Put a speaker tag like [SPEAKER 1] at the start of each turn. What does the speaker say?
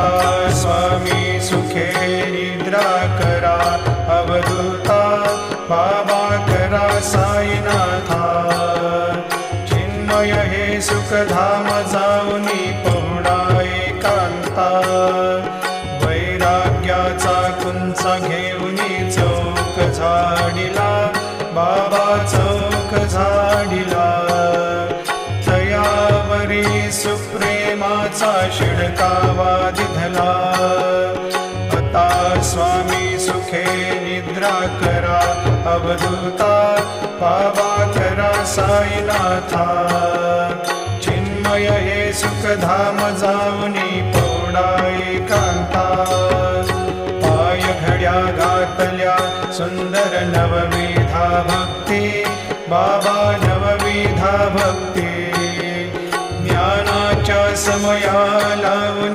[SPEAKER 1] आता स्वामी सुखे निद्रा करा अवधूता बाबा करा साईनाथा चिन्मय हे सुखधाम जाऊनी पहुडा एकांता वैराग्याचा कुंचा घेऊनी चौक झाडिला बाबा चौक झाडिला तयावरी सुप्रेमाचा शिडकावा दिधला आता स्वामी सुखे निद्रा करा अवधूता बाबा करा साईनाथा चिन्मय हे सुखधाम जाऊनी पौडा एकांता पाय घड्या घातल्या सुंदर नवविधा भक्ती बाबा नवविधा भक्ती ज्ञानाच्या समया लावून